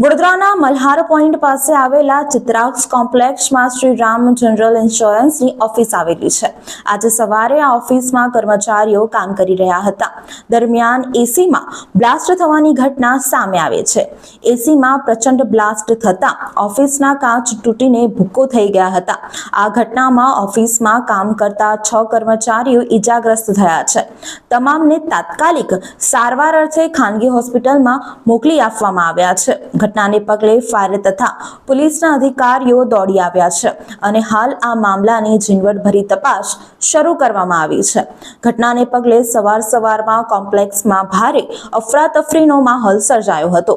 વડોદરાના મલ્હાર પોઈન્ટ પાસે આવેલા ચિત્રાક્ષ કોમ્પ્લેક્સમાં શ્રી રામ જનરલ ઇન્સ્યોરન્સની ઓફિસ આવેલી છે। આજે સવારે આ ઓફિસમાં કર્મચારીઓ કામ કરી રહ્યા હતા। દરમિયાન એસીમાં બ્લાસ્ટ થવાની ઘટના સામે આવે છે। એસીમાં પ્રચંડ બ્લાસ્ટ થતા ઓફિસના કાચ તૂટીને ભૂક્કો થઈ ગયા હતા। આ ઘટનામાં ઓફિસમાં કામ કરતા 6 કર્મચારીઓ ઈજાગ્રસ્ત થયા છે। તમામને તાત્કાલિક સારવાર અર્થે ખાનગી હોસ્પિટલમાં મોકલી આપવામાં આવ્યા છે। ઘટનાને પગલે ફાયર તથા પોલીસના અધિકારીઓ દોડી આવ્યા છે અને હાલ આ મામલાની ઝીણવટભરી તપાસ શરૂ કરવામાં આવી છે। ઘટનાને પગલે સવારમાં કોમ્પ્લેક્સમાં ભારે અફરાતફરીનો માહોલ સર્જાયો હતો।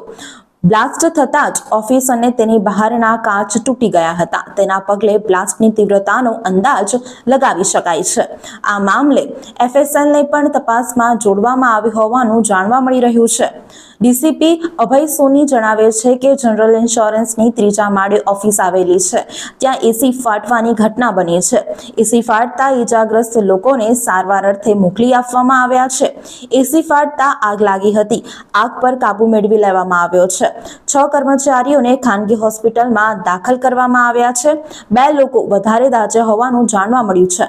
બ્લાસ્ટ થતાં જ ઓફિસ અને તેની બહારના કાચ તૂટી ગયા હતા। તેના પગલે બ્લાસ્ટની તીવ્રતાનો અંદાજ લગાવી શકાય છે। આ મામલે એફએસએલને પણ તપાસમાં જોડવામાં આવી હોવાનું જાણવા મળી રહ્યું છે। ડીસીપી અભય સોની જણાવે છે કે જનરલ ઇન્સ્યોરન્સની 3જા માળે ઓફિસ આવેલી છે। ત્યાં એસી ફાટવાની ઘટના બની છે। એસી ફાટતા ઈજાગ્રસ્ત લોકોને સારવાર અર્થે મોકલી આપવામાં આવ્યા છે। એસી ફાટતા આગ લાગી હતી। આગ પર કાબુ મેળવી લેવામાં આવ્યો છે। 6 કર્મચારીઓને ખાનગી હોસ્પિટલમાં દાખલ કરવામાં આવ્યા છે। 2 લોકો વધારે દાઝ્યા હોવાનું જાણવા મળ્યું છે।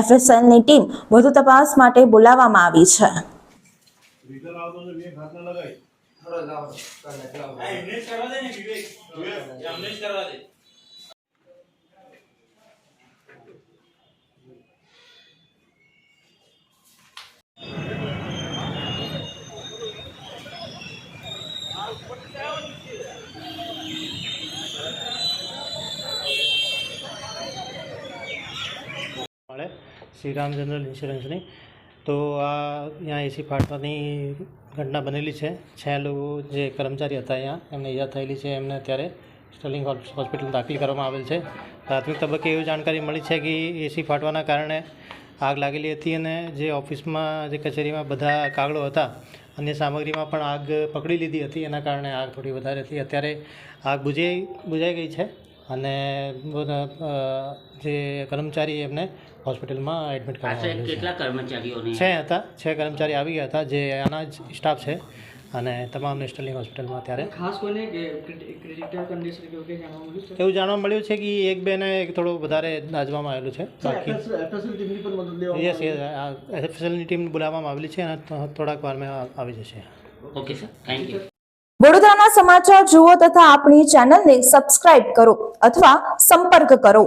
એફએસએલની ટીમ વધુ તપાસ માટે બોલાવવામાં આવી છે। श्री राम जनरल इंश्योरेंसनी तो आ यहाँ एसी फाटवानी घटना बनेली है। 6 लोग जो कर्मचारी था यहाँ एमने ईजा थयेली है। एमने अत्यारे स्टर्लिंग होस्पिटल दाखिल करवामां आवेल छे। प्राथमिक तबक्के एवी जानकारी मळी है कि एसी फाटवाना कारणे आग लागेली हती अने जे ऑफिसमां जे कचेरीमां बधा कागळो हता अन्य सामग्रीमां पण आग पकड़ी लीधी हती। एना कारणे आग थोड़ी वधारे थी। अत्यारे आग बुझाई गई है અને જે કર્મચારી એમને હોસ્પિટલમાં એડમિટ કરવામાં આવ્યા છે। કેટલા કર્મચારીઓને 6 કર્મચારી આવી ગયા હતા જે આના જ સ્ટાફ છે અને તમામને સ્ટર્લિંગ હોસ્પિટલમાં અત્યારે ખાસ કોઈને ક્રિટિકલ કન્ડિશન કે એવું જાણવા મળ્યું છે? એવું જાણવા મળ્યું છે કે એક બેને થોડું વધારે દાઝવામાં આવેલું છે। બાકી એફએસએલ ટીમની પણ મદદ લેવામાં યસ એફએસએલની ટીમ બોલાવવામાં આવેલી છે અને થોડાક વારમાં આવી જશે। Okay sir, thank you. વડોદરાના સમાચાર જુઓ તથા આપણી ચેનલને સબસ્ક્રાઇબ કરો અથવા સંપર્ક કરો।